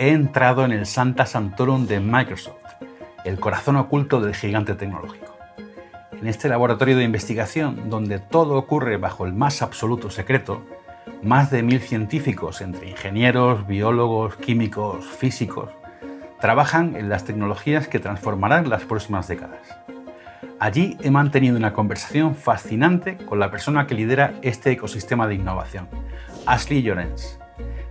he entrado en el Sancta Sanctorum de Microsoft, el corazón oculto del gigante tecnológico. En este laboratorio de investigación, donde todo ocurre bajo el más absoluto secreto, más de 1000 científicos, entre ingenieros, biólogos, químicos, físicos, trabajan en las tecnologías que transformarán las próximas décadas. Allí he mantenido una conversación fascinante con la persona que lidera este ecosistema de innovación, Ashley Llorens.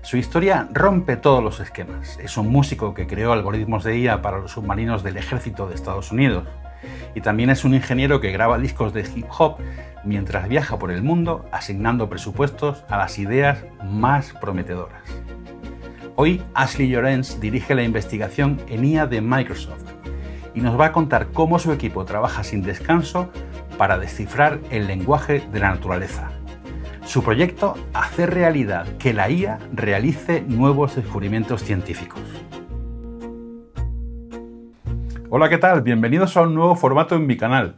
Su historia rompe todos los esquemas. Es un músico que creó algoritmos de IA para los submarinos del ejército de Estados Unidos. Y también es un ingeniero que graba discos de hip hop mientras viaja por el mundo asignando presupuestos a las ideas más prometedoras. Hoy Ashley Llorens dirige la investigación en IA de Microsoft y nos va a contar cómo su equipo trabaja sin descanso para descifrar el lenguaje de la naturaleza. Su proyecto, hacer realidad que la IA realice nuevos descubrimientos científicos. Hola, ¿qué tal? Bienvenidos a un nuevo formato en mi canal.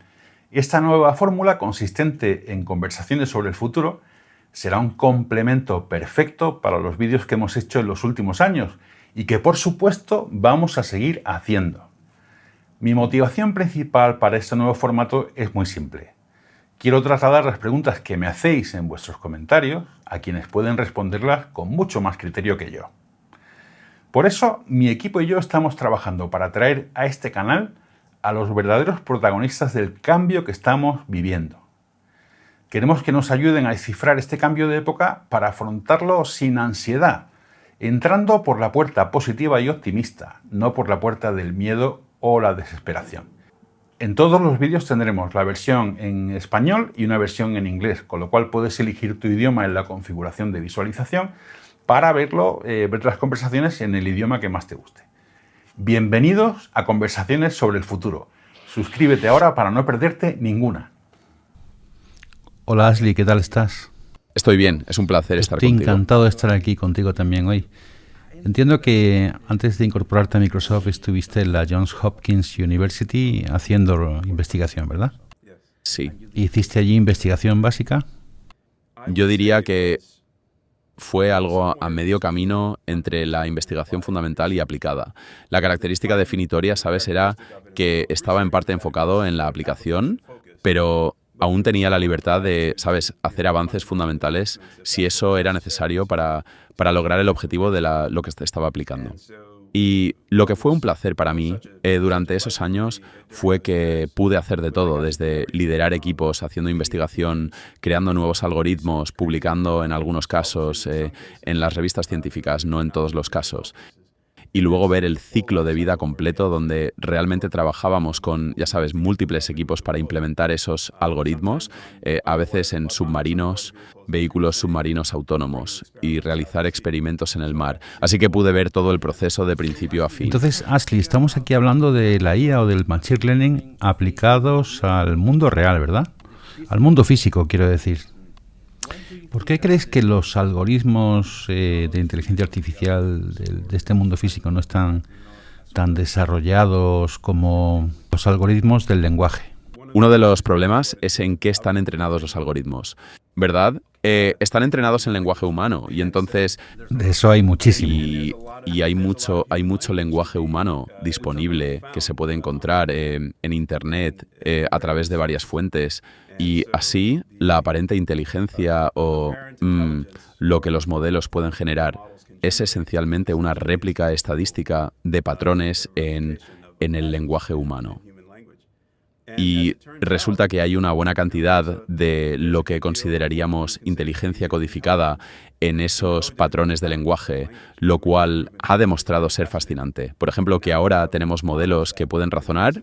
Esta nueva fórmula, consistente en conversaciones sobre el futuro, será un complemento perfecto para los vídeos que hemos hecho en los últimos años y que, por supuesto, vamos a seguir haciendo. Mi motivación principal para este nuevo formato es muy simple. Quiero trasladar las preguntas que me hacéis en vuestros comentarios a quienes pueden responderlas con mucho más criterio que yo. Por eso, mi equipo y yo estamos trabajando para traer a este canal a los verdaderos protagonistas del cambio que estamos viviendo. Queremos que nos ayuden a descifrar este cambio de época para afrontarlo sin ansiedad, entrando por la puerta positiva y optimista, no por la puerta del miedo o la desesperación. En todos los vídeos tendremos la versión en español y una versión en inglés, con lo cual puedes elegir tu idioma en la configuración de visualización para ver las conversaciones en el idioma que más te guste. Bienvenidos a Conversaciones sobre el Futuro. Suscríbete ahora para no perderte ninguna. Hola Ashley, ¿qué tal estás? Estoy bien, es un placer estar contigo. Estoy encantado de estar aquí contigo también hoy. Entiendo que antes de incorporarte a Microsoft estuviste en la Johns Hopkins University haciendo investigación, ¿verdad? Sí. ¿Hiciste allí investigación básica? Yo diría que fue algo a medio camino entre la investigación fundamental y aplicada. La característica definitoria, ¿sabes?, era que estaba en parte enfocado en la aplicación, pero aún tenía la libertad de, ¿sabes?, hacer avances fundamentales si eso era necesario para lograr el objetivo de lo que estaba aplicando. Y lo que fue un placer para mí durante esos años fue que pude hacer de todo, desde liderar equipos, haciendo investigación, creando nuevos algoritmos, publicando en algunos casos en las revistas científicas, no en todos los casos. Y luego ver el ciclo de vida completo donde realmente trabajábamos con, ya sabes, múltiples equipos para implementar esos algoritmos, a veces en submarinos, vehículos submarinos autónomos y realizar experimentos en el mar. Así que pude ver todo el proceso de principio a fin. Entonces, Ashley, estamos aquí hablando de la IA o del Machine Learning aplicados al mundo real, ¿verdad? Al mundo físico, quiero decir. ¿Por qué crees que los algoritmos de inteligencia artificial de este mundo físico no están tan desarrollados como los algoritmos del lenguaje? Uno de los problemas es en qué están entrenados los algoritmos, ¿verdad? Están entrenados en lenguaje humano y entonces... De eso hay muchísimo. Y hay mucho lenguaje humano disponible que se puede encontrar en Internet a través de varias fuentes. Y así, la aparente inteligencia o lo que los modelos pueden generar es esencialmente una réplica estadística de patrones en el lenguaje humano. Y resulta que hay una buena cantidad de lo que consideraríamos inteligencia codificada en esos patrones de lenguaje, lo cual ha demostrado ser fascinante. Por ejemplo, que ahora tenemos modelos que pueden razonar,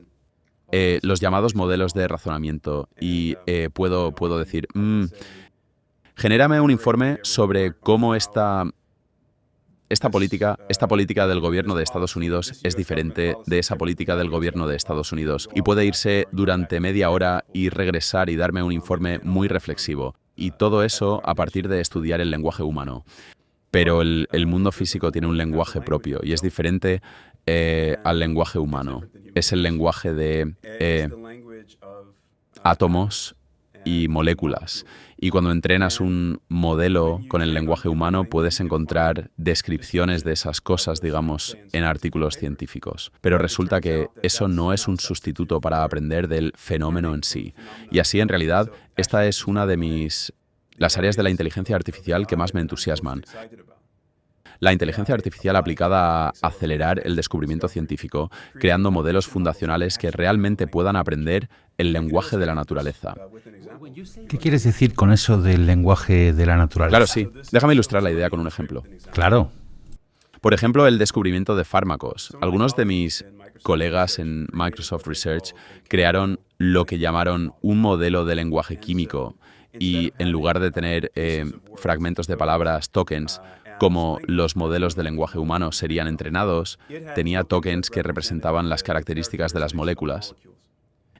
los llamados modelos de razonamiento, y puedo decir, genérame un informe sobre cómo esta política del gobierno de Estados Unidos es diferente de esa política del gobierno de Estados Unidos. Y puede irse durante media hora y regresar y darme un informe muy reflexivo. Y todo eso a partir de estudiar el lenguaje humano. Pero el mundo físico tiene un lenguaje propio y es diferente al lenguaje humano. Es el lenguaje de átomos y moléculas. Y cuando entrenas un modelo con el lenguaje humano, puedes encontrar descripciones de esas cosas, digamos, en artículos científicos. Pero resulta que eso no es un sustituto para aprender del fenómeno en sí. Y así, en realidad, esta es una de las áreas de la inteligencia artificial que más me entusiasman. La inteligencia artificial aplicada a acelerar el descubrimiento científico, creando modelos fundacionales que realmente puedan aprender el lenguaje de la naturaleza. ¿Qué quieres decir con eso del lenguaje de la naturaleza? Claro, sí. Déjame ilustrar la idea con un ejemplo. Claro. Por ejemplo, el descubrimiento de fármacos. Algunos de mis colegas en Microsoft Research crearon lo que llamaron un modelo de lenguaje químico y en lugar de tener fragmentos de palabras, tokens, como los modelos de lenguaje humano serían entrenados, tenía tokens que representaban las características de las moléculas.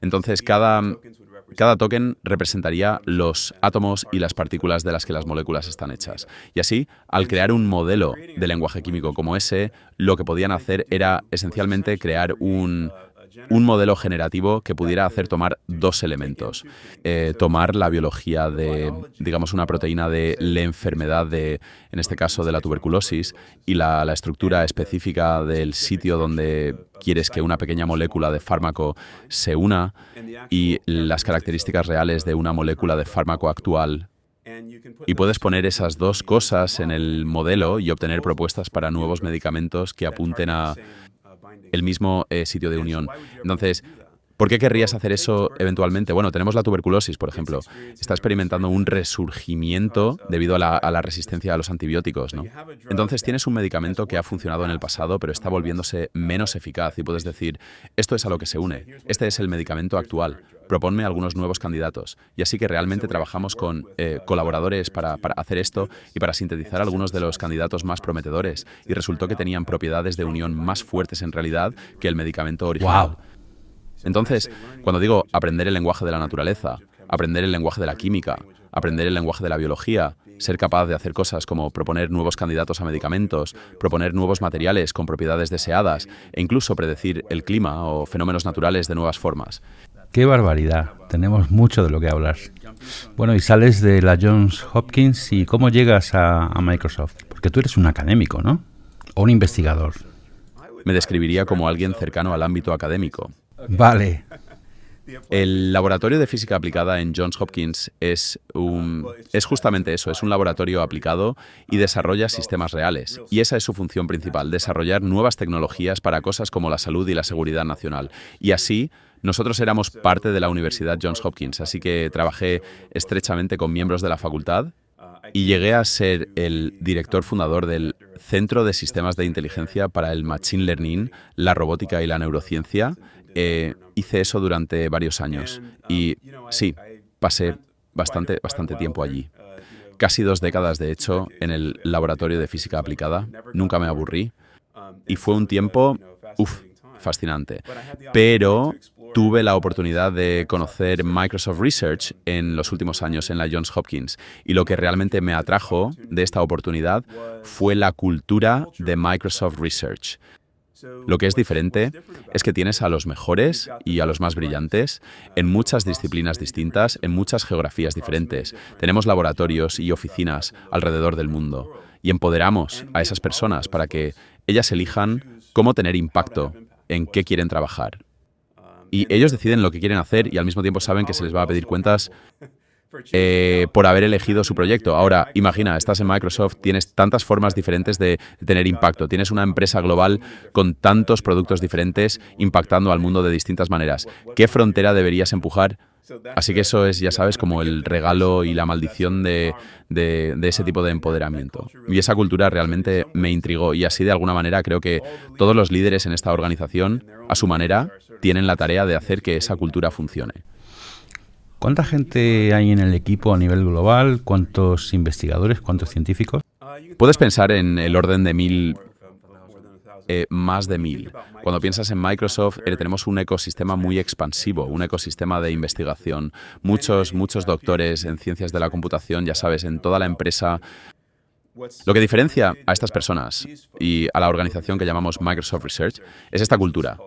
Entonces, cada token representaría los átomos y las partículas de las que las moléculas están hechas. Y así, al crear un modelo de lenguaje químico como ese, lo que podían hacer era esencialmente crear un modelo generativo que pudiera hacer tomar dos elementos. Tomar la biología de, digamos, una proteína de la enfermedad, en este caso de la tuberculosis, y la estructura específica del sitio donde quieres que una pequeña molécula de fármaco se una y las características reales de una molécula de fármaco actual. Y puedes poner esas dos cosas en el modelo y obtener propuestas para nuevos medicamentos que apunten a el mismo sitio de unión. Entonces, ¿por qué querrías hacer eso eventualmente? Bueno, tenemos la tuberculosis, por ejemplo. Está experimentando un resurgimiento debido a la resistencia a los antibióticos, ¿no? Entonces, tienes un medicamento que ha funcionado en el pasado, pero está volviéndose menos eficaz y puedes decir, esto es a lo que se une. Este es el medicamento actual. Proponme algunos nuevos candidatos. Y así que realmente trabajamos con colaboradores para hacer esto y para sintetizar algunos de los candidatos más prometedores. Y resultó que tenían propiedades de unión más fuertes en realidad que el medicamento original. ¡Wow! Entonces, cuando digo aprender el lenguaje de la naturaleza, aprender el lenguaje de la química, aprender el lenguaje de la biología, ser capaz de hacer cosas como proponer nuevos candidatos a medicamentos, proponer nuevos materiales con propiedades deseadas e incluso predecir el clima o fenómenos naturales de nuevas formas. ¡Qué barbaridad! Tenemos mucho de lo que hablar. Bueno, y sales de la Johns Hopkins y ¿cómo llegas a Microsoft? Porque tú eres un académico, ¿no? O un investigador. Me describiría como alguien cercano al ámbito académico. Vale. El laboratorio de física aplicada en Johns Hopkins es justamente eso, es un laboratorio aplicado y desarrolla sistemas reales. Y esa es su función principal, desarrollar nuevas tecnologías para cosas como la salud y la seguridad nacional. Y así, nosotros éramos parte de la Universidad Johns Hopkins, así que trabajé estrechamente con miembros de la facultad y llegué a ser el director fundador del Centro de Sistemas de Inteligencia para el Machine Learning, la robótica y la neurociencia. Hice eso durante varios años y sí, pasé bastante tiempo allí. Casi 2 décadas, de hecho, en el laboratorio de física aplicada. Nunca me aburrí y fue un tiempo, fascinante. Pero tuve la oportunidad de conocer Microsoft Research en los últimos años en la Johns Hopkins y lo que realmente me atrajo de esta oportunidad fue la cultura de Microsoft Research. Lo que es diferente es que tienes a los mejores y a los más brillantes en muchas disciplinas distintas, en muchas geografías diferentes. Tenemos laboratorios y oficinas alrededor del mundo y empoderamos a esas personas para que ellas elijan cómo tener impacto, en qué quieren trabajar. Y ellos deciden lo que quieren hacer y al mismo tiempo saben que se les va a pedir cuentas por haber elegido su proyecto. Ahora, imagina, estás en Microsoft, tienes tantas formas diferentes de tener impacto. Tienes una empresa global con tantos productos diferentes impactando al mundo de distintas maneras. ¿Qué frontera deberías empujar? Así que eso es, ya sabes, como el regalo y la maldición de ese tipo de empoderamiento. Y esa cultura realmente me intrigó y así de alguna manera creo que todos los líderes en esta organización, a su manera, tienen la tarea de hacer que esa cultura funcione. ¿Cuánta gente hay en el equipo a nivel global? ¿Cuántos investigadores? ¿Cuántos científicos? Puedes pensar en el orden de 1000, más de 1000. Cuando piensas en Microsoft, tenemos un ecosistema muy expansivo, un ecosistema de investigación. Muchos doctores en ciencias de la computación, ya sabes, en toda la empresa. Lo que diferencia a estas personas y a la organización que llamamos Microsoft Research es esta cultura,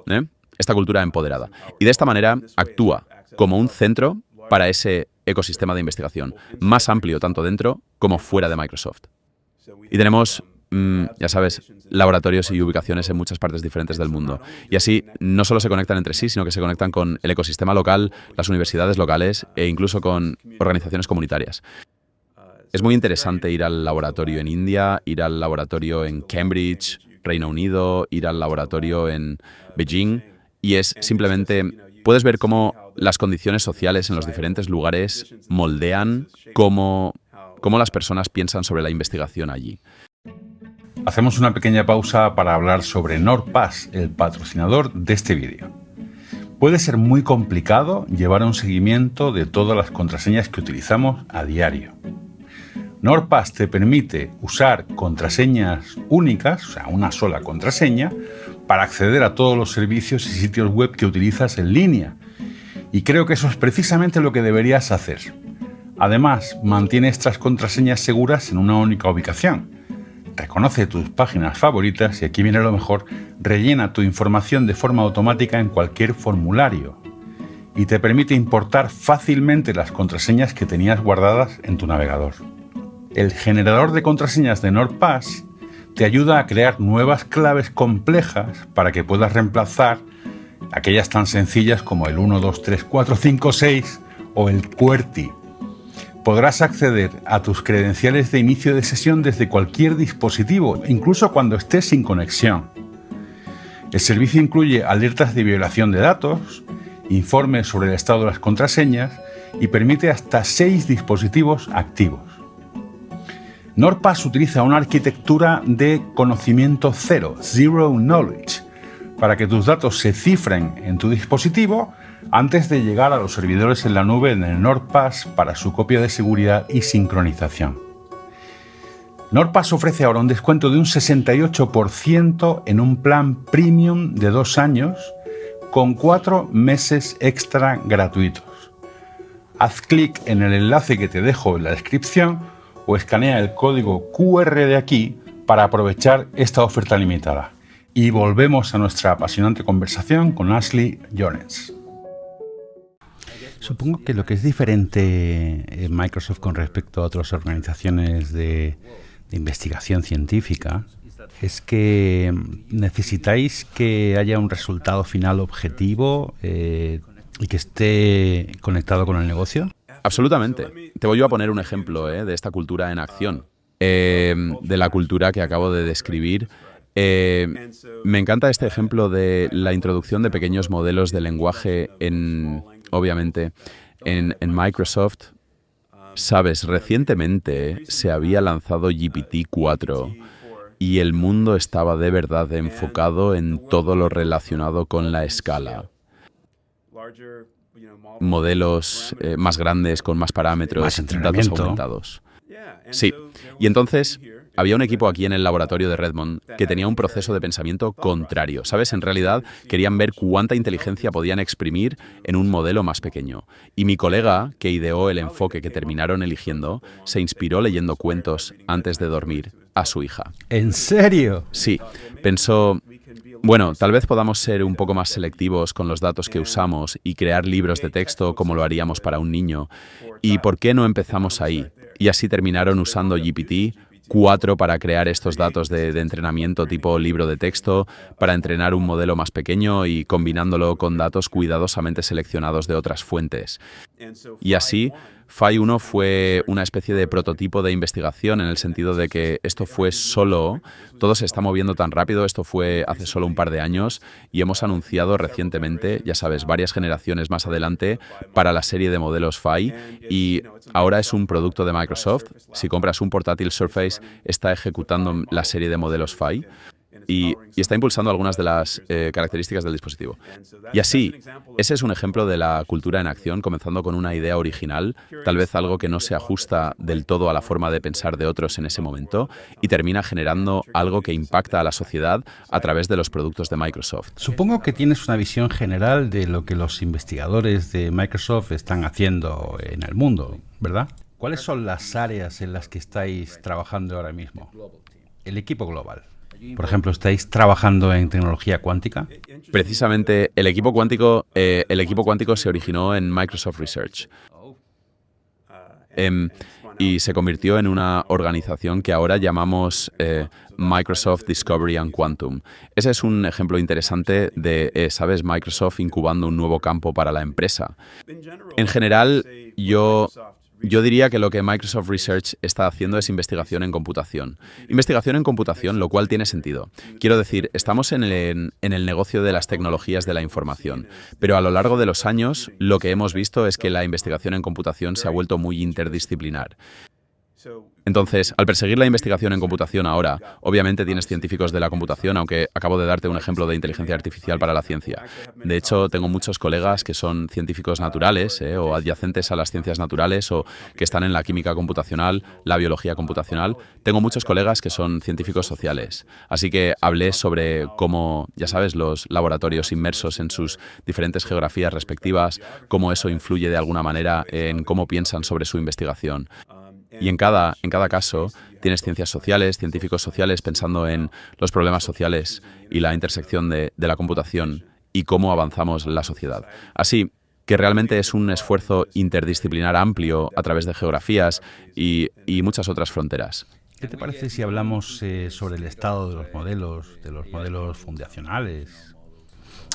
esta cultura empoderada. Y de esta manera actúa como un centro para ese ecosistema de investigación, más amplio tanto dentro como fuera de Microsoft. Y tenemos, ya sabes, laboratorios y ubicaciones en muchas partes diferentes del mundo. Y así no solo se conectan entre sí, sino que se conectan con el ecosistema local, las universidades locales e incluso con organizaciones comunitarias. Es muy interesante ir al laboratorio en India, ir al laboratorio en Cambridge, Reino Unido, ir al laboratorio en Beijing, y es simplemente, puedes ver cómo las condiciones sociales en los diferentes lugares moldean cómo las personas piensan sobre la investigación allí. Hacemos una pequeña pausa para hablar sobre NordPass, el patrocinador de este vídeo. Puede ser muy complicado llevar un seguimiento de todas las contraseñas que utilizamos a diario. NordPass te permite usar contraseñas únicas, o sea, una sola contraseña, para acceder a todos los servicios y sitios web que utilizas en línea. Y creo que eso es precisamente lo que deberías hacer. Además, mantiene estas contraseñas seguras en una única ubicación. Reconoce tus páginas favoritas y aquí viene lo mejor, rellena tu información de forma automática en cualquier formulario. Y te permite importar fácilmente las contraseñas que tenías guardadas en tu navegador. El generador de contraseñas de NordPass te ayuda a crear nuevas claves complejas para que puedas reemplazar aquellas tan sencillas como el 1, 2, 3, 4, 5, 6 o el QWERTY. Podrás acceder a tus credenciales de inicio de sesión desde cualquier dispositivo, incluso cuando estés sin conexión. El servicio incluye alertas de violación de datos, informes sobre el estado de las contraseñas y permite hasta 6 dispositivos activos. NordPass utiliza una arquitectura de conocimiento cero, Zero Knowledge, para que tus datos se cifren en tu dispositivo antes de llegar a los servidores en la nube en el NordPass para su copia de seguridad y sincronización. NordPass ofrece ahora un descuento de un 68% en un plan premium de 2 años con 4 meses extra gratuitos. Haz clic en el enlace que te dejo en la descripción o escanea el código QR de aquí para aprovechar esta oferta limitada. Y volvemos a nuestra apasionante conversación con Ashley Jones. Supongo que lo que es diferente en Microsoft con respecto a otras organizaciones de investigación científica es que necesitáis que haya un resultado final objetivo y que esté conectado con el negocio. Absolutamente. Te voy yo a poner un ejemplo de esta cultura en acción, de la cultura que acabo de describir. Me encanta este ejemplo de la introducción de pequeños modelos de lenguaje obviamente, en Microsoft. Sabes, recientemente se había lanzado GPT-4 y el mundo estaba de verdad enfocado en todo lo relacionado con la escala. Modelos más grandes, con más parámetros, datos aumentados. Sí, y entonces había un equipo aquí en el laboratorio de Redmond que tenía un proceso de pensamiento contrario. ¿Sabes? En realidad querían ver cuánta inteligencia podían exprimir en un modelo más pequeño. Y mi colega, que ideó el enfoque que terminaron eligiendo, se inspiró leyendo cuentos antes de dormir a su hija. ¿En serio? Sí, pensó, bueno, tal vez podamos ser un poco más selectivos con los datos que usamos y crear libros de texto como lo haríamos para un niño. ¿Y por qué no empezamos ahí? Y así terminaron usando GPT-4 para crear estos datos de entrenamiento tipo libro de texto, para entrenar un modelo más pequeño y combinándolo con datos cuidadosamente seleccionados de otras fuentes. Y así, Phi 1 fue una especie de prototipo de investigación en el sentido de que esto fue solo, todo se está moviendo tan rápido, esto fue hace solo un par de años y hemos anunciado recientemente, ya sabes, varias generaciones más adelante para la serie de modelos Phi y ahora es un producto de Microsoft. Si compras un portátil Surface, está ejecutando la serie de modelos Phi. Y está impulsando algunas de las características del dispositivo. Y así, ese es un ejemplo de la cultura en acción, comenzando con una idea original, tal vez algo que no se ajusta del todo a la forma de pensar de otros en ese momento, y termina generando algo que impacta a la sociedad a través de los productos de Microsoft. Supongo que tienes una visión general de lo que los investigadores de Microsoft están haciendo en el mundo, ¿verdad? ¿Cuáles son las áreas en las que estáis trabajando ahora mismo? El equipo global. Por ejemplo, ¿estáis trabajando en tecnología cuántica? Precisamente el equipo cuántico se originó en Microsoft Research. y se convirtió en una organización que ahora llamamos Microsoft Discovery and Quantum. Ese es un ejemplo interesante de, ¿sabes?, Microsoft incubando un nuevo campo para la empresa. En general, yo diría que lo que Microsoft Research está haciendo es investigación en computación. Investigación en computación, lo cual tiene sentido. Quiero decir, estamos en el negocio de las tecnologías de la información, pero a lo largo de los años lo que hemos visto es que la investigación en computación se ha vuelto muy interdisciplinar. Entonces, al perseguir la investigación en computación ahora, obviamente tienes científicos de la computación, aunque acabo de darte un ejemplo de inteligencia artificial para la ciencia. De hecho, tengo muchos colegas que son científicos naturales o adyacentes a las ciencias naturales o que están en la química computacional, la biología computacional. Tengo muchos colegas que son científicos sociales. Así que hablé sobre cómo, ya sabes, los laboratorios inmersos en sus diferentes geografías respectivas, cómo eso influye de alguna manera en cómo piensan sobre su investigación. Y en cada caso tienes ciencias sociales, científicos sociales pensando en los problemas sociales y la intersección de la computación y cómo avanzamos la sociedad. Así que realmente es un esfuerzo interdisciplinar amplio a través de geografías y muchas otras fronteras. ¿Qué te parece si hablamos sobre el estado de los modelos fundacionales?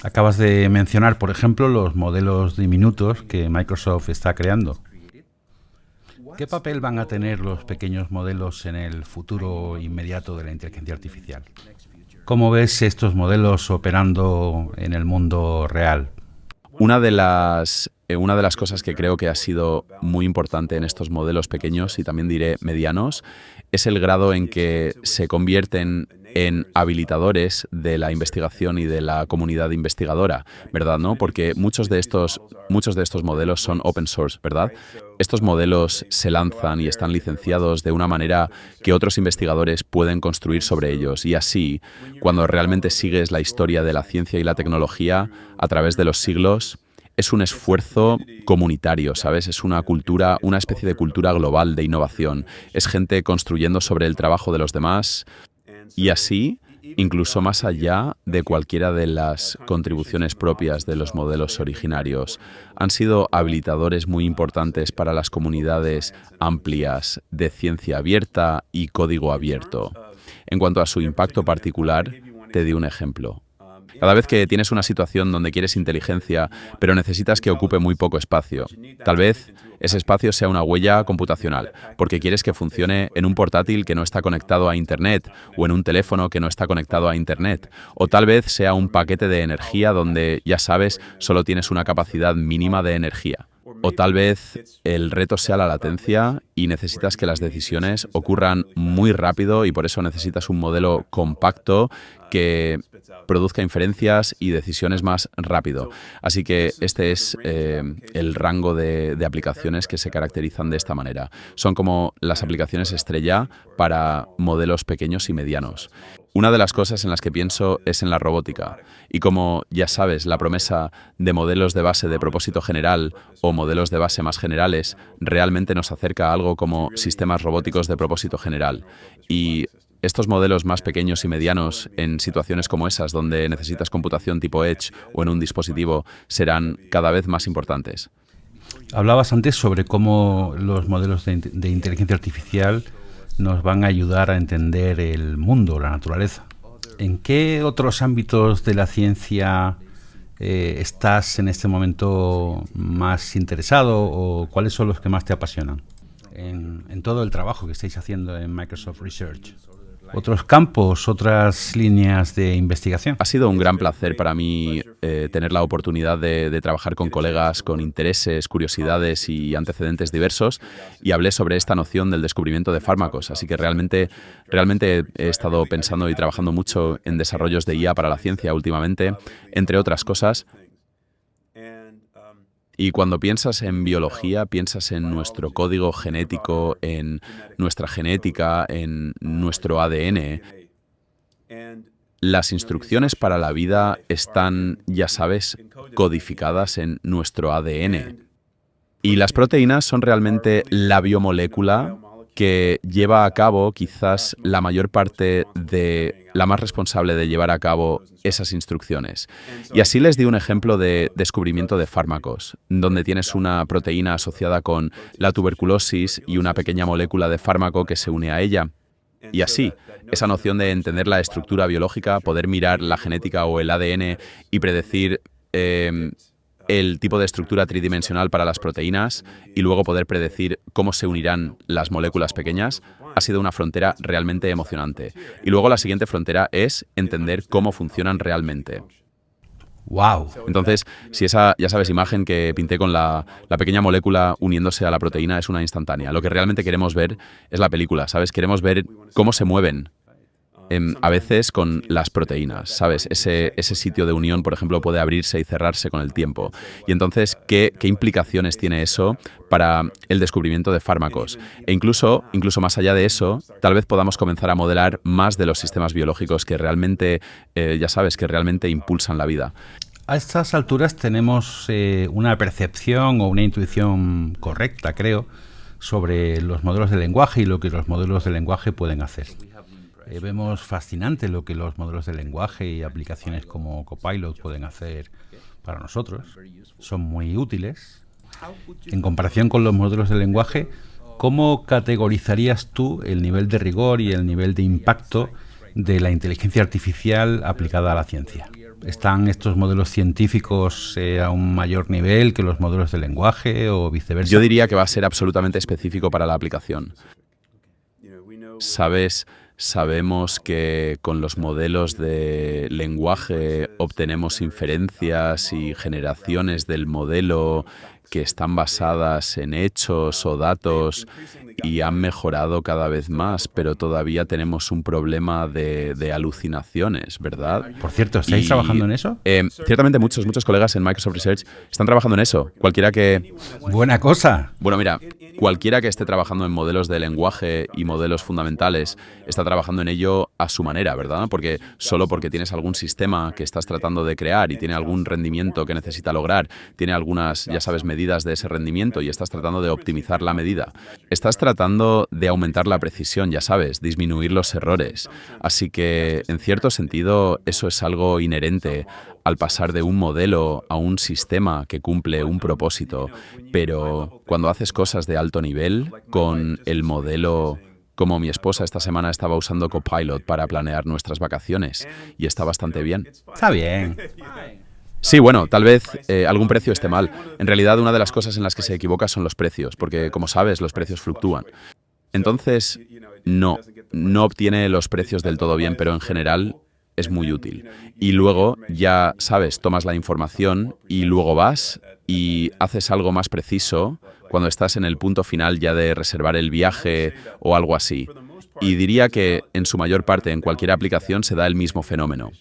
Acabas de mencionar, por ejemplo, los modelos diminutos que Microsoft está creando. ¿Qué papel van a tener los pequeños modelos en el futuro inmediato de la inteligencia artificial? ¿Cómo ves estos modelos operando en el mundo real? Una de las cosas que creo que ha sido muy importante en estos modelos pequeños y también diré medianos es el grado en que se convierten en habilitadores de la investigación y de la comunidad investigadora, ¿verdad? ¿No? Porque muchos de estos modelos son open source, ¿verdad? Estos modelos se lanzan y están licenciados de una manera que otros investigadores pueden construir sobre ellos. Y así, cuando realmente sigues la historia de la ciencia y la tecnología a través de los siglos, es un esfuerzo comunitario, ¿sabes? Es una cultura, una especie de cultura global de innovación. Es gente construyendo sobre el trabajo de los demás y así, incluso más allá de cualquiera de las contribuciones propias de los modelos originarios, han sido habilitadores muy importantes para las comunidades amplias de ciencia abierta y código abierto. En cuanto a su impacto particular, te di un ejemplo. Cada vez que tienes una situación donde quieres inteligencia, pero necesitas que ocupe muy poco espacio, tal vez ese espacio sea una huella computacional, porque quieres que funcione en un portátil que no está conectado a Internet o en un teléfono que no está conectado a Internet, o tal vez sea un paquete de energía donde, ya sabes, solo tienes una capacidad mínima de energía. O tal vez el reto sea la latencia y necesitas que las decisiones ocurran muy rápido y por eso necesitas un modelo compacto que produzca inferencias y decisiones más rápido. Así que este es el rango de aplicaciones que se caracterizan de esta manera. Son como las aplicaciones estrella para modelos pequeños y medianos. Una de las cosas en las que pienso es en la robótica. Y como ya sabes, la promesa de modelos de base de propósito general o modelos de base más generales realmente nos acerca a algo como sistemas robóticos de propósito general. Y estos modelos más pequeños y medianos en situaciones como esas, donde necesitas computación tipo Edge o en un dispositivo, serán cada vez más importantes. Hablabas antes sobre cómo los modelos de inteligencia artificial nos van a ayudar a entender el mundo, la naturaleza. ¿En qué otros ámbitos de la ciencia estás en este momento más interesado o cuáles son los que más te apasionan en todo el trabajo que estáis haciendo en Microsoft Research? ¿Otros campos, otras líneas de investigación? Ha sido un gran placer para mí tener la oportunidad de trabajar con colegas con intereses, curiosidades y antecedentes diversos y hablé sobre esta noción del descubrimiento de fármacos. Así que realmente he estado pensando y trabajando mucho en desarrollos de IA para la ciencia últimamente, entre otras cosas. Y cuando piensas en biología, piensas en nuestro código genético, en nuestra genética, en nuestro ADN. Las instrucciones para la vida están, ya sabes, codificadas en nuestro ADN. Y las proteínas son realmente la biomolécula que lleva a cabo quizás la mayor parte de la más responsable de llevar a cabo esas instrucciones. Y así les di un ejemplo de descubrimiento de fármacos, donde tienes una proteína asociada con la tuberculosis y una pequeña molécula de fármaco que se une a ella. Y así, esa noción de entender la estructura biológica, poder mirar la genética o el ADN y predecir el tipo de estructura tridimensional para las proteínas y luego poder predecir cómo se unirán las moléculas pequeñas, ha sido una frontera realmente emocionante. Y luego la siguiente frontera es entender cómo funcionan realmente. ¡Wow! Entonces, si esa, ya sabes, imagen que pinté con la pequeña molécula uniéndose a la proteína es una instantánea, lo que realmente queremos ver es la película, ¿sabes? Queremos ver cómo se mueven. A veces con las proteínas, ¿sabes? Ese sitio de unión, por ejemplo, puede abrirse y cerrarse con el tiempo. Y entonces, ¿qué implicaciones tiene eso para el descubrimiento de fármacos? E incluso más allá de eso, tal vez podamos comenzar a modelar más de los sistemas biológicos que realmente, ya sabes, que realmente impulsan la vida. A estas alturas tenemos una percepción o una intuición correcta, creo, sobre los modelos de lenguaje y lo que los modelos de lenguaje pueden hacer. Vemos fascinante lo que los modelos de lenguaje y aplicaciones como Copilot pueden hacer para nosotros. Son muy útiles. En comparación con los modelos de lenguaje, ¿cómo categorizarías tú el nivel de rigor y el nivel de impacto de la inteligencia artificial aplicada a la ciencia? ¿Están estos modelos científicos a un mayor nivel que los modelos de lenguaje o viceversa? Yo diría que va a ser absolutamente específico para la aplicación. Sabemos que con los modelos de lenguaje obtenemos inferencias y generaciones del modelo que están basadas en hechos o datos y han mejorado cada vez más, pero todavía tenemos un problema de alucinaciones, ¿verdad? Por cierto, ¿estáis trabajando en eso? Ciertamente muchos colegas en Microsoft Research están trabajando en eso. ¡Buena cosa! Bueno, mira, cualquiera que esté trabajando en modelos de lenguaje y modelos fundamentales está trabajando en ello a su manera, ¿verdad? Porque solo porque tienes algún sistema que estás tratando de crear y tiene algún rendimiento que necesita lograr, tiene algunas, ya sabes, medidas de ese rendimiento y estás tratando de optimizar la medida. Estás tratando de aumentar la precisión, ya sabes, disminuir los errores. Así que, en cierto sentido, eso es algo inherente al pasar de un modelo a un sistema que cumple un propósito. Pero cuando haces cosas de alto nivel con el modelo, como mi esposa esta semana estaba usando Copilot para planear nuestras vacaciones y está bastante bien. Está bien. Sí, bueno, tal vez algún precio esté mal. En realidad, una de las cosas en las que se equivoca son los precios, porque, como sabes, los precios fluctúan. Entonces, no obtiene los precios del todo bien, pero en general es muy útil. Y luego, ya sabes, tomas la información y luego vas y haces algo más preciso cuando estás en el punto final ya de reservar el viaje o algo así. Y diría que, en su mayor parte, en cualquier aplicación se da el mismo fenómeno.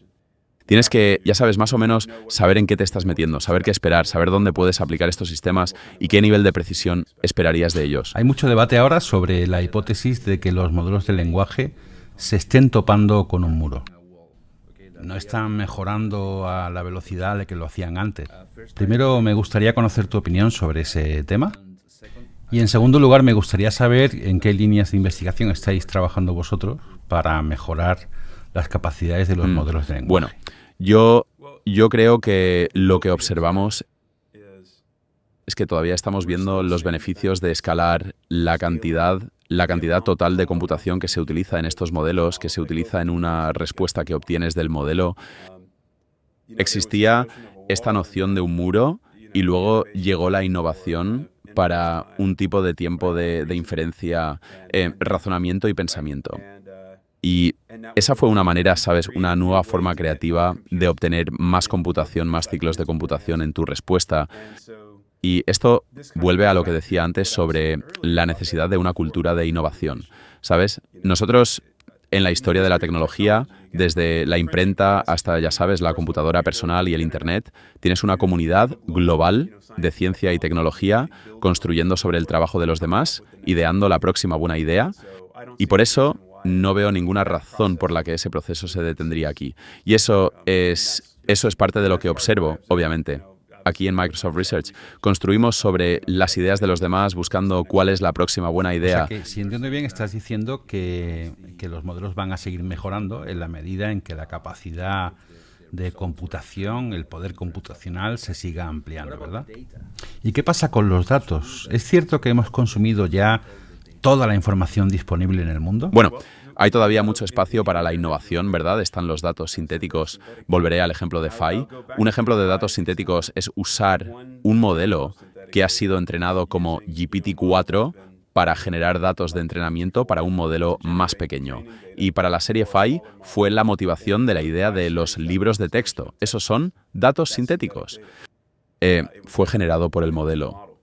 Tienes que, ya sabes, más o menos saber en qué te estás metiendo, saber qué esperar, saber dónde puedes aplicar estos sistemas y qué nivel de precisión esperarías de ellos. Hay mucho debate ahora sobre la hipótesis de que los modelos de lenguaje se estén topando con un muro. No están mejorando a la velocidad a la que lo hacían antes. Primero, me gustaría conocer tu opinión sobre ese tema. Y en segundo lugar, me gustaría saber en qué líneas de investigación estáis trabajando vosotros para mejorar las capacidades de los modelos de lenguaje. Bueno, yo creo que lo que observamos es que todavía estamos viendo los beneficios de escalar la cantidad total de computación que se utiliza en estos modelos, que se utiliza en una respuesta que obtienes del modelo. Existía esta noción de un muro y luego llegó la innovación para un tipo de tiempo de inferencia, razonamiento y pensamiento. Y esa fue una manera, ¿sabes?, una nueva forma creativa de obtener más computación, más ciclos de computación en tu respuesta. Y esto vuelve a lo que decía antes sobre la necesidad de una cultura de innovación, ¿sabes? Nosotros, en la historia de la tecnología, desde la imprenta hasta, ya sabes, la computadora personal y el Internet, tienes una comunidad global de ciencia y tecnología construyendo sobre el trabajo de los demás, ideando la próxima buena idea. Y por eso no veo ninguna razón por la que ese proceso se detendría aquí. Y eso es parte de lo que observo, obviamente. aquí en Microsoft Research. Construimos sobre las ideas de los demás, buscando cuál es la próxima buena idea. O sea que, si entiendo bien, estás diciendo que los modelos van a seguir mejorando en la medida en que la capacidad de computación, el poder computacional se siga ampliando, ¿verdad? ¿Y qué pasa con los datos? ¿Es cierto que hemos consumido ya toda la información disponible en el mundo? Bueno, hay todavía mucho espacio para la innovación, ¿verdad? Están los datos sintéticos. Volveré al ejemplo de Phi. Un ejemplo de datos sintéticos es usar un modelo que ha sido entrenado como GPT-4 para generar datos de entrenamiento para un modelo más pequeño. Y para la serie Phi fue la motivación de la idea de los libros de texto. Esos son datos sintéticos. Fue generado por el modelo.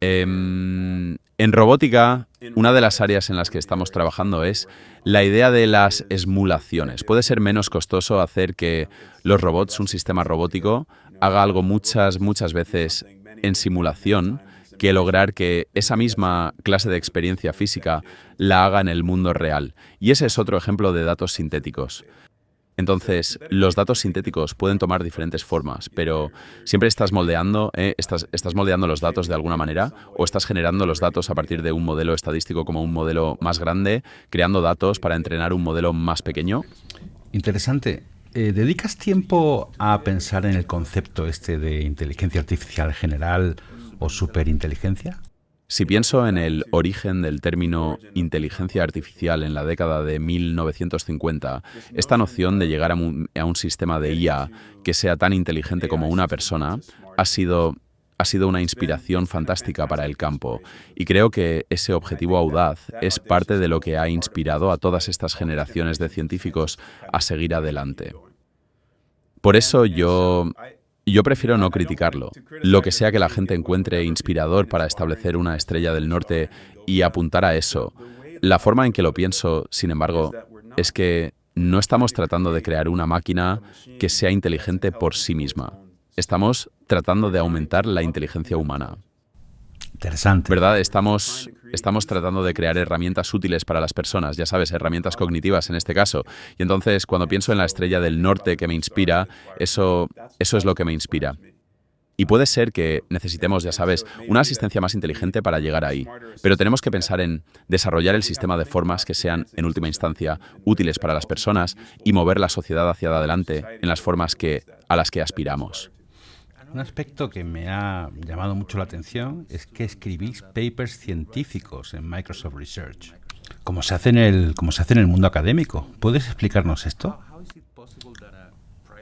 En robótica, una de las áreas en las que estamos trabajando es la idea de las esmulaciones. Puede ser menos costoso hacer que los robots, un sistema robótico, haga algo muchas veces en simulación que lograr que esa misma clase de experiencia física la haga en el mundo real. Y ese es otro ejemplo de datos sintéticos. Entonces, los datos sintéticos pueden tomar diferentes formas, pero siempre estás moldeando, estás moldeando los datos de alguna manera, o estás generando los datos a partir de un modelo estadístico como un modelo más grande, creando datos para entrenar un modelo más pequeño. Interesante. ¿Dedicas tiempo a pensar en el concepto este de inteligencia artificial general o superinteligencia? Si pienso en el origen del término inteligencia artificial en la década de 1950, esta noción de llegar a un sistema de IA que sea tan inteligente como una persona ha sido una inspiración fantástica para el campo. Y creo que ese objetivo audaz es parte de lo que ha inspirado a todas estas generaciones de científicos a seguir adelante. Por eso yo prefiero no criticarlo. Lo que sea que la gente encuentre inspirador para establecer una estrella del norte y apuntar a eso. La forma en que lo pienso, sin embargo, es que no estamos tratando de crear una máquina que sea inteligente por sí misma. Estamos tratando de aumentar la inteligencia humana. Interesante. ¿Verdad? Estamos tratando de crear herramientas útiles para las personas, ya sabes, herramientas cognitivas en este caso. Y entonces, cuando pienso en la estrella del norte que me inspira, eso es lo que me inspira. Y puede ser que necesitemos, ya sabes, una asistencia más inteligente para llegar ahí. Pero tenemos que pensar en desarrollar el sistema de formas que sean, en última instancia, útiles para las personas y mover la sociedad hacia adelante en las formas a las que aspiramos. Un aspecto que me ha llamado mucho la atención es que escribís papers científicos en Microsoft Research, como se hace en el mundo académico. ¿Puedes explicarnos esto?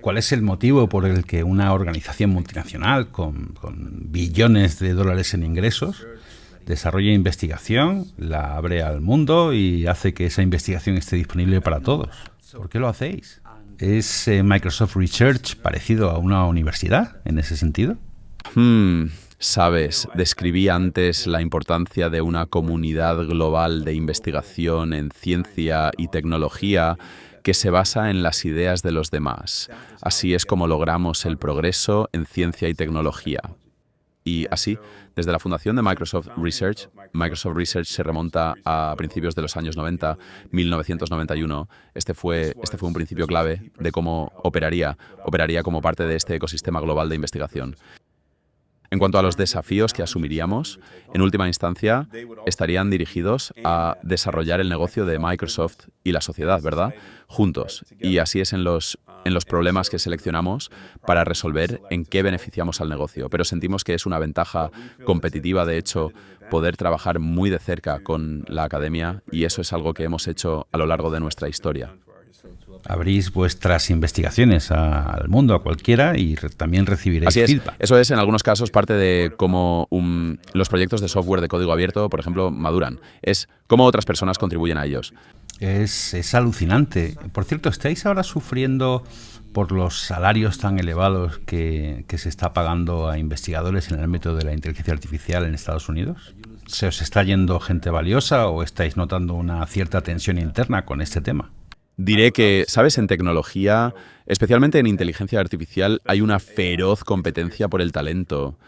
¿Cuál es el motivo por el que una organización multinacional con billones de dólares en ingresos desarrolla investigación, la abre al mundo y hace que esa investigación esté disponible para todos? ¿Por qué lo hacéis? ¿Es Microsoft Research parecido a una universidad en ese sentido? Sabes, describí antes la importancia de una comunidad global de investigación en ciencia y tecnología que se basa en las ideas de los demás. Así es como logramos el progreso en ciencia y tecnología. Y así, desde la fundación de Microsoft Research se remonta a principios de los años 90, 1991. Este fue un principio clave de cómo operaría como parte de este ecosistema global de investigación. En cuanto a los desafíos que asumiríamos, en última instancia, estarían dirigidos a desarrollar el negocio de Microsoft y la sociedad, ¿verdad? Juntos. Y así es en los problemas que seleccionamos para resolver en qué beneficiamos al negocio. Pero sentimos que es una ventaja competitiva, de hecho, poder trabajar muy de cerca con la academia, y eso es algo que hemos hecho a lo largo de nuestra historia. Abrís vuestras investigaciones al mundo, a cualquiera, y también recibiréis feedback. Eso es, en algunos casos, parte de cómo los proyectos de software de código abierto, por ejemplo, maduran. Es cómo otras personas contribuyen a ellos. Es alucinante. Por cierto, ¿estáis ahora sufriendo por los salarios tan elevados que se está pagando a investigadores en el ámbito de la inteligencia artificial en Estados Unidos? ¿Se os está yendo gente valiosa o estáis notando una cierta tensión interna con este tema? Diré que, ¿sabes? En tecnología, especialmente en inteligencia artificial, hay una feroz competencia por el talento.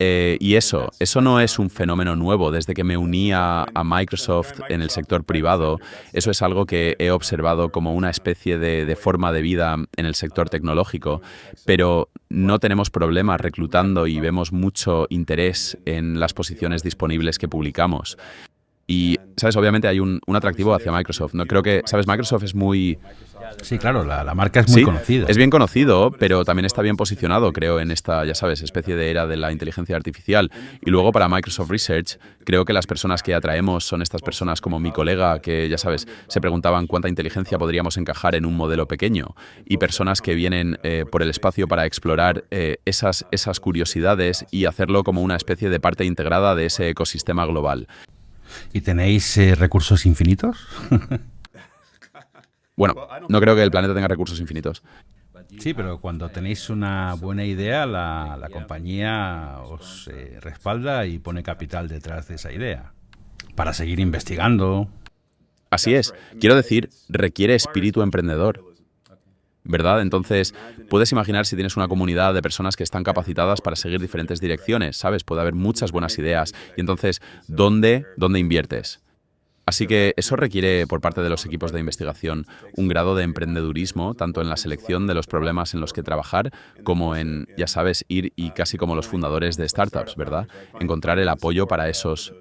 Y eso no es un fenómeno nuevo. Desde que me uní a Microsoft en el sector privado, eso es algo que he observado como una especie de forma de vida en el sector tecnológico, pero no tenemos problemas reclutando y vemos mucho interés en las posiciones disponibles que publicamos. Y, ¿sabes? Obviamente hay un atractivo hacia Microsoft. No creo que, ¿sabes? Microsoft es muy... Sí, claro, la marca es muy conocida. Es bien conocido, pero también está bien posicionado, creo, en esta, ya sabes, especie de era de la inteligencia artificial. Y luego para Microsoft Research, creo que las personas que atraemos son estas personas como mi colega, que, ya sabes, se preguntaban cuánta inteligencia podríamos encajar en un modelo pequeño. Y personas que vienen por el espacio para explorar esas curiosidades y hacerlo como una especie de parte integrada de ese ecosistema global. ¿Y tenéis recursos infinitos? Bueno, no creo que el planeta tenga recursos infinitos. Sí, pero cuando tenéis una buena idea, la compañía os respalda y pone capital detrás de esa idea para seguir investigando. Así es. Quiero decir, requiere espíritu emprendedor, ¿verdad? Entonces, puedes imaginar si tienes una comunidad de personas que están capacitadas para seguir diferentes direcciones, ¿sabes? Puede haber muchas buenas ideas. Y entonces, ¿dónde inviertes? Así que eso requiere, por parte de los equipos de investigación, un grado de emprendedurismo, tanto en la selección de los problemas en los que trabajar, como en, ya sabes, ir y casi como los fundadores de startups, ¿verdad? Encontrar el apoyo para esos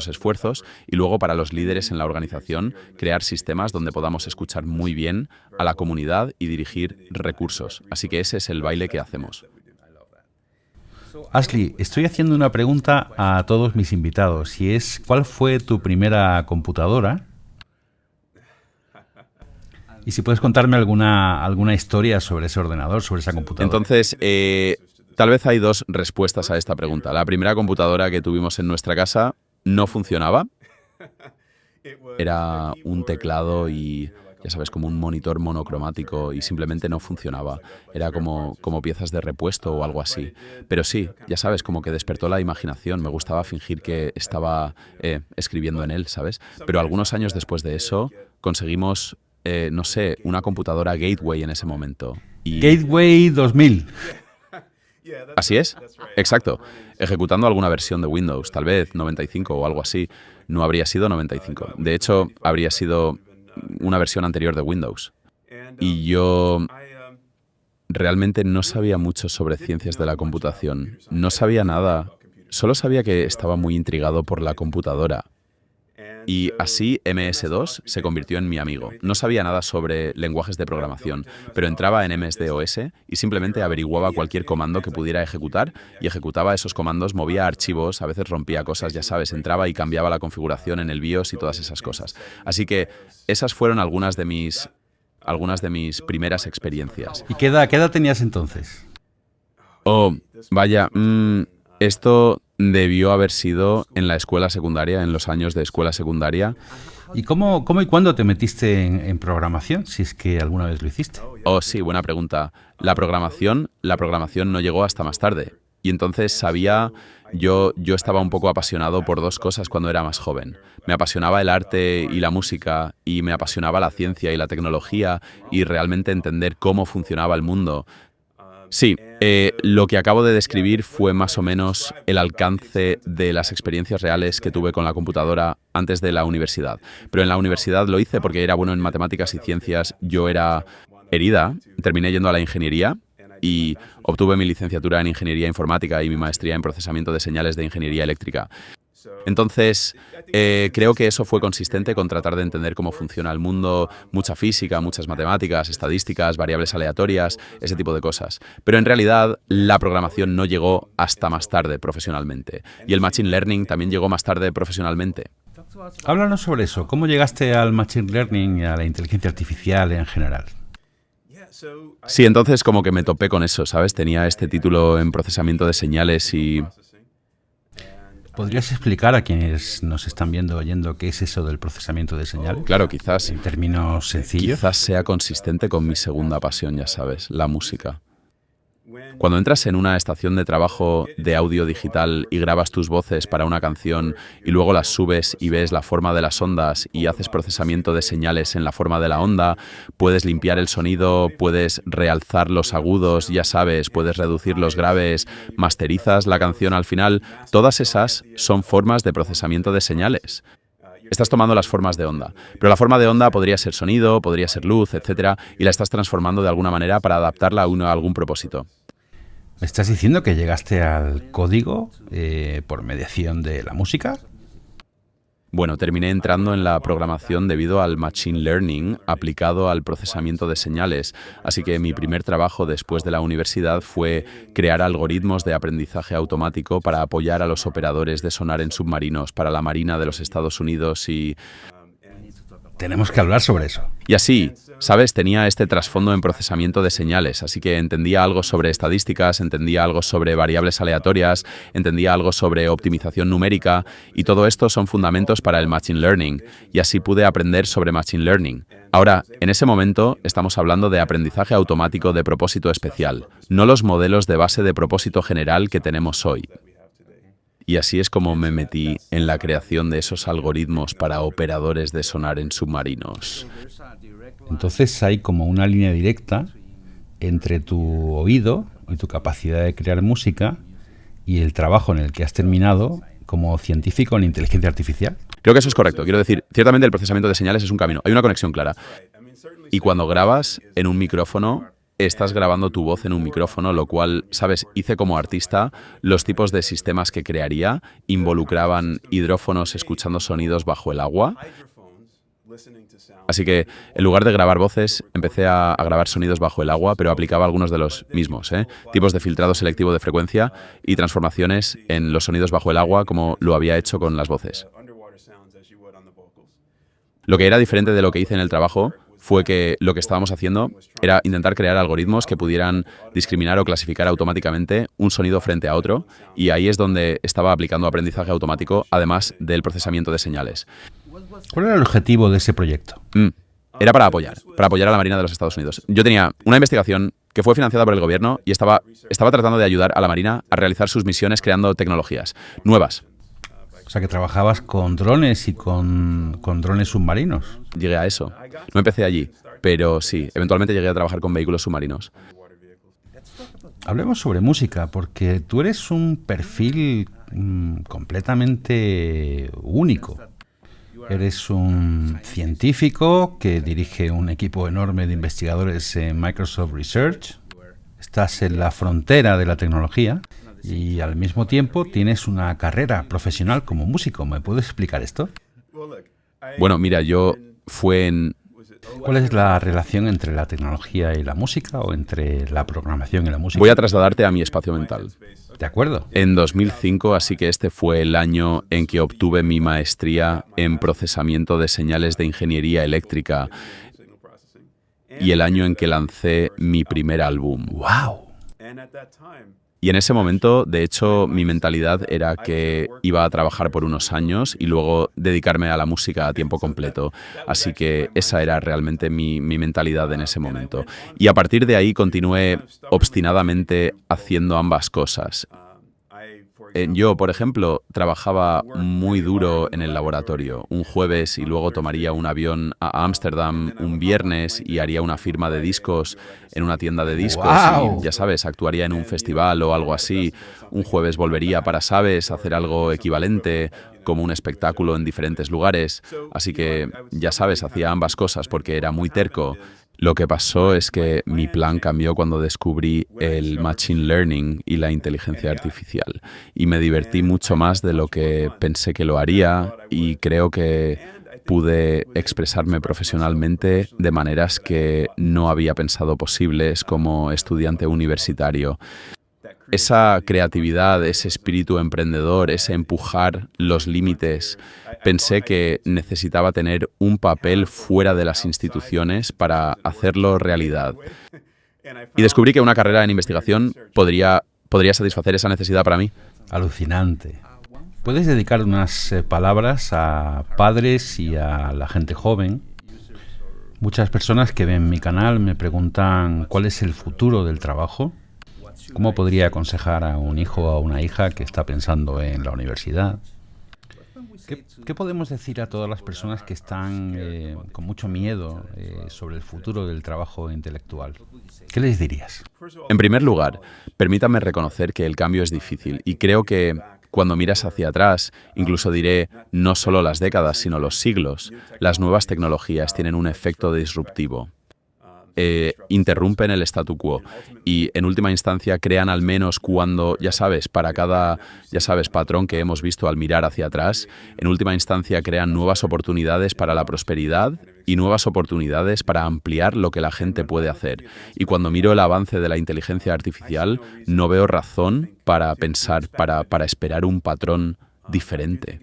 esfuerzos y luego para los líderes en la organización, crear sistemas donde podamos escuchar muy bien a la comunidad y dirigir recursos. Así que ese es el baile que hacemos. Ashley, estoy haciendo una pregunta a todos mis invitados y es ¿cuál fue tu primera computadora? Y si puedes contarme alguna historia sobre ese ordenador, sobre esa computadora. Entonces, tal vez hay dos respuestas a esta pregunta. La primera computadora que tuvimos en nuestra casa no funcionaba. Era un teclado y, ya sabes, como un monitor monocromático y simplemente no funcionaba. Era como piezas de repuesto o algo así. Pero sí, ya sabes, como que despertó la imaginación. Me gustaba fingir que estaba escribiendo en él, ¿sabes? Pero algunos años después de eso conseguimos, no sé, una computadora Gateway en ese momento. Gateway 2000. Así es, exacto. Ejecutando alguna versión de Windows, tal vez 95 o algo así. No habría sido 95. De hecho, habría sido una versión anterior de Windows. Y yo realmente no sabía mucho sobre ciencias de la computación. No sabía nada. Solo sabía que estaba muy intrigado por la computadora. Y así MS2 se convirtió en mi amigo. No sabía nada sobre lenguajes de programación, pero entraba en MS-DOS y simplemente averiguaba cualquier comando que pudiera ejecutar y ejecutaba esos comandos, movía archivos, a veces rompía cosas, ya sabes, entraba y cambiaba la configuración en el BIOS y todas esas cosas. Así que esas fueron algunas de mis primeras experiencias. ¿Y qué edad tenías entonces? Oh, vaya, esto debió haber sido en la escuela secundaria, en los años de escuela secundaria. ¿Y cómo y cuándo te metiste en programación, si es que alguna vez lo hiciste? Oh, sí, buena pregunta. La programación no llegó hasta más tarde. Y entonces yo estaba un poco apasionado por dos cosas cuando era más joven. Me apasionaba el arte y la música, y me apasionaba la ciencia y la tecnología, y realmente entender cómo funcionaba el mundo. Sí, lo que acabo de describir fue más o menos el alcance de las experiencias reales que tuve con la computadora antes de la universidad. Pero en la universidad lo hice porque era bueno en matemáticas y ciencias. Yo era herida, terminé yendo a la ingeniería y obtuve mi licenciatura en ingeniería informática y mi maestría en procesamiento de señales de ingeniería eléctrica. Entonces, creo que eso fue consistente con tratar de entender cómo funciona el mundo, mucha física, muchas matemáticas, estadísticas, variables aleatorias, ese tipo de cosas. Pero en realidad, la programación no llegó hasta más tarde profesionalmente. Y el Machine Learning también llegó más tarde profesionalmente. Háblanos sobre eso. ¿Cómo llegaste al Machine Learning y a la inteligencia artificial en general? Sí, entonces como que me topé con eso, ¿sabes? Tenía este título en procesamiento de señales y... ¿Podrías explicar a quienes nos están viendo oyendo qué es eso del procesamiento de señales? Claro, quizás. En términos sencillos. Quizás sea consistente con mi segunda pasión, ya sabes, la música. Cuando entras en una estación de trabajo de audio digital y grabas tus voces para una canción y luego las subes y ves la forma de las ondas y haces procesamiento de señales en la forma de la onda, puedes limpiar el sonido, puedes realzar los agudos, ya sabes, puedes reducir los graves, masterizas la canción al final, todas esas son formas de procesamiento de señales. Estás tomando las formas de onda, pero la forma de onda podría ser sonido, podría ser luz, etcétera, y la estás transformando de alguna manera para adaptarla a algún propósito. ¿Me estás diciendo que llegaste al código por mediación de la música? Bueno, terminé entrando en la programación debido al Machine Learning aplicado al procesamiento de señales, así que mi primer trabajo después de la universidad fue crear algoritmos de aprendizaje automático para apoyar a los operadores de sonar en submarinos para la Marina de los Estados Unidos y Tenemos que hablar sobre eso. Y así, ¿sabes? Tenía este trasfondo en procesamiento de señales, así que entendía algo sobre estadísticas, entendía algo sobre variables aleatorias, entendía algo sobre optimización numérica, y todo esto son fundamentos para el Machine Learning, y así pude aprender sobre Machine Learning. Ahora, en ese momento, estamos hablando de aprendizaje automático de propósito especial, no los modelos de base de propósito general que tenemos hoy. Y así es como me metí en la creación de esos algoritmos para operadores de sonar en submarinos. Entonces hay como una línea directa entre tu oído y tu capacidad de crear música y el trabajo en el que has terminado como científico en inteligencia artificial. Creo que eso es correcto. Quiero decir, ciertamente el procesamiento de señales es un camino. Hay una conexión clara. Y cuando grabas en un micrófono, estás grabando tu voz en un micrófono, lo cual, sabes, hice como artista los tipos de sistemas que crearía, involucraban hidrófonos escuchando sonidos bajo el agua. Así que, en lugar de grabar voces, empecé a grabar sonidos bajo el agua, pero aplicaba algunos de los mismos, tipos de filtrado selectivo de frecuencia y transformaciones en los sonidos bajo el agua, como lo había hecho con las voces. Lo que era diferente de lo que hice en el trabajo fue que lo que estábamos haciendo era intentar crear algoritmos que pudieran discriminar o clasificar automáticamente un sonido frente a otro, y ahí es donde estaba aplicando aprendizaje automático, además del procesamiento de señales. ¿Cuál era el objetivo de ese proyecto? Era para apoyar a la Marina de los Estados Unidos. Yo tenía una investigación que fue financiada por el gobierno y estaba tratando de ayudar a la Marina a realizar sus misiones creando tecnologías nuevas. O sea, que trabajabas con drones y con drones submarinos. Llegué a eso. No empecé allí, pero sí, eventualmente llegué a trabajar con vehículos submarinos. Hablemos sobre música, porque tú eres un perfil completamente único. Eres un científico que dirige un equipo enorme de investigadores en Microsoft Research. Estás en la frontera de la tecnología y al mismo tiempo tienes una carrera profesional como músico. ¿Me puedes explicar esto? Bueno, mira, ¿Cuál es la relación entre la tecnología y la música o entre la programación y la música? Voy a trasladarte a mi espacio mental. De acuerdo. En 2005, así que este fue el año en que obtuve mi maestría en procesamiento de señales de ingeniería eléctrica y el año en que lancé mi primer álbum. ¡Wow! Y en ese momento, de hecho, mi mentalidad era que iba a trabajar por unos años y luego dedicarme a la música a tiempo completo. Así que esa era realmente mi mentalidad en ese momento. Y a partir de ahí continué obstinadamente haciendo ambas cosas. Yo, por ejemplo, trabajaba muy duro en el laboratorio un jueves y luego tomaría un avión a Ámsterdam un viernes y haría una firma de discos en una tienda de discos. ¡Wow! Y ya sabes, actuaría en un festival o algo así. Un jueves volvería para, ¿sabes?, hacer algo equivalente, como un espectáculo en diferentes lugares. Así que, ya sabes, hacía ambas cosas porque era muy terco. Lo que pasó es que mi plan cambió cuando descubrí el Machine Learning y la inteligencia artificial. Y me divertí mucho más de lo que pensé que lo haría y creo que pude expresarme profesionalmente de maneras que no había pensado posibles como estudiante universitario. Esa creatividad, ese espíritu emprendedor, ese empujar los límites, pensé que necesitaba tener un papel fuera de las instituciones para hacerlo realidad. Y descubrí que una carrera en investigación podría satisfacer esa necesidad para mí. Alucinante. ¿Puedes dedicar unas palabras a padres y a la gente joven? Muchas personas que ven mi canal me preguntan cuál es el futuro del trabajo. ¿Cómo podría aconsejar a un hijo o a una hija que está pensando en la universidad? ¿Qué podemos decir a todas las personas que están con mucho miedo sobre el futuro del trabajo intelectual? ¿Qué les dirías? En primer lugar, permítame reconocer que el cambio es difícil y creo que cuando miras hacia atrás, incluso diré no solo las décadas, sino los siglos, las nuevas tecnologías tienen un efecto disruptivo. Interrumpen el statu quo y en última instancia crean al menos cuando, ya sabes, para cada, patrón que hemos visto al mirar hacia atrás, en última instancia crean nuevas oportunidades para la prosperidad y nuevas oportunidades para ampliar lo que la gente puede hacer. Y cuando miro el avance de la inteligencia artificial, no veo razón para pensar, para esperar un patrón diferente.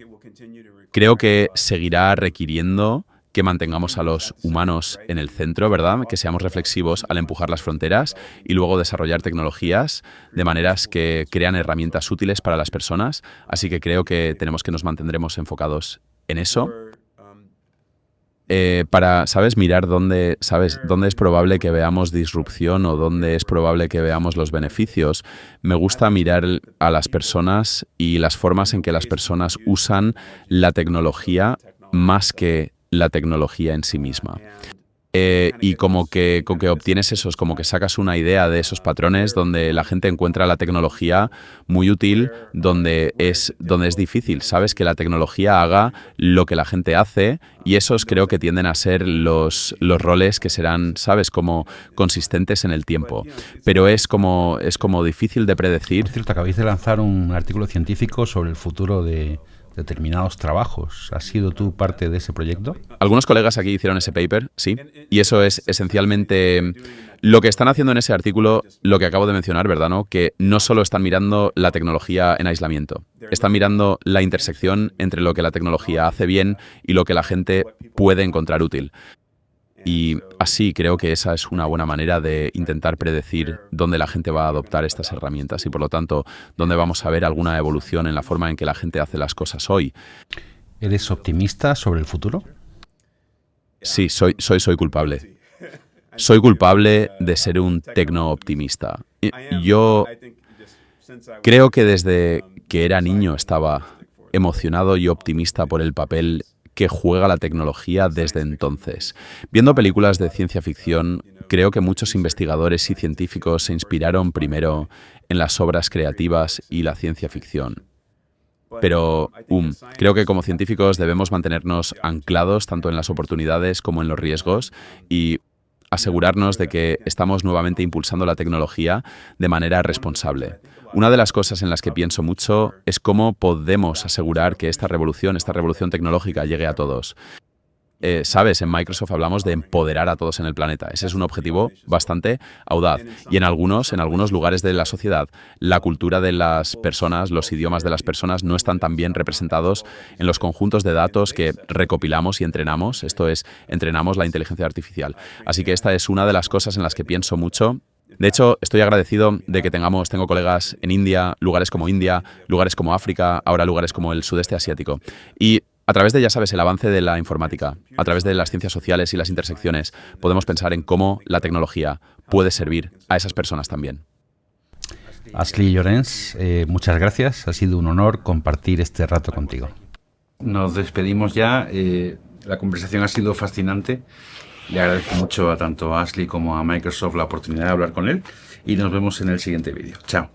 Creo que seguirá requiriendo que mantengamos a los humanos en el centro, ¿verdad? Que seamos reflexivos al empujar las fronteras y luego desarrollar tecnologías de maneras que crean herramientas útiles para las personas. Así que creo que nos mantendremos enfocados en eso. Para, ¿sabes? Mirar dónde es probable que veamos disrupción o dónde es probable que veamos los beneficios. Me gusta mirar a las personas y las formas en que las personas usan la tecnología más que la tecnología en sí misma. Y como que obtienes esos, como que sacas una idea de esos patrones donde la gente encuentra la tecnología muy útil, donde es difícil, ¿sabes? Que la tecnología haga lo que la gente hace y esos creo que tienden a ser los roles que serán, ¿sabes? Como consistentes en el tiempo. Pero es como difícil de predecir. Por cierto, acabáis de lanzar un artículo científico sobre el futuro de determinados trabajos. ¿Has sido tú parte de ese proyecto? Algunos colegas aquí hicieron ese paper, sí, y eso es esencialmente lo que están haciendo en ese artículo, lo que acabo de mencionar, ¿verdad? ¿No? Que no solo están mirando la tecnología en aislamiento, están mirando la intersección entre lo que la tecnología hace bien y lo que la gente puede encontrar útil. Y así creo que esa es una buena manera de intentar predecir dónde la gente va a adoptar estas herramientas y, por lo tanto, dónde vamos a ver alguna evolución en la forma en que la gente hace las cosas hoy. ¿Eres optimista sobre el futuro? Sí, soy culpable. Soy culpable de ser un tecno-optimista. Yo creo que desde que era niño estaba emocionado y optimista por el papel que juega la tecnología desde entonces. Viendo películas de ciencia ficción, creo que muchos investigadores y científicos se inspiraron primero en las obras creativas y la ciencia ficción. Pero creo que como científicos debemos mantenernos anclados tanto en las oportunidades como en los riesgos y asegurarnos de que estamos nuevamente impulsando la tecnología de manera responsable. Una de las cosas en las que pienso mucho es cómo podemos asegurar que esta revolución tecnológica llegue a todos. Sabes, en Microsoft hablamos de empoderar a todos en el planeta. Ese es un objetivo bastante audaz. Y en algunos lugares de la sociedad, la cultura de las personas, los idiomas de las personas no están tan bien representados en los conjuntos de datos que recopilamos y entrenamos. Esto es, entrenamos la inteligencia artificial. Así que esta es una de las cosas en las que pienso mucho. De hecho, estoy agradecido de que tengo colegas en India, lugares como África, ahora lugares como el sudeste asiático. Y a través de, ya sabes, el avance de la informática, a través de las ciencias sociales y las intersecciones, podemos pensar en cómo la tecnología puede servir a esas personas también. Ashley Llorens, muchas gracias. Ha sido un honor compartir este rato contigo. Nos despedimos ya. La conversación ha sido fascinante. Le agradezco mucho tanto a Ashley como a Microsoft la oportunidad de hablar con él y nos vemos en el siguiente vídeo. Chao.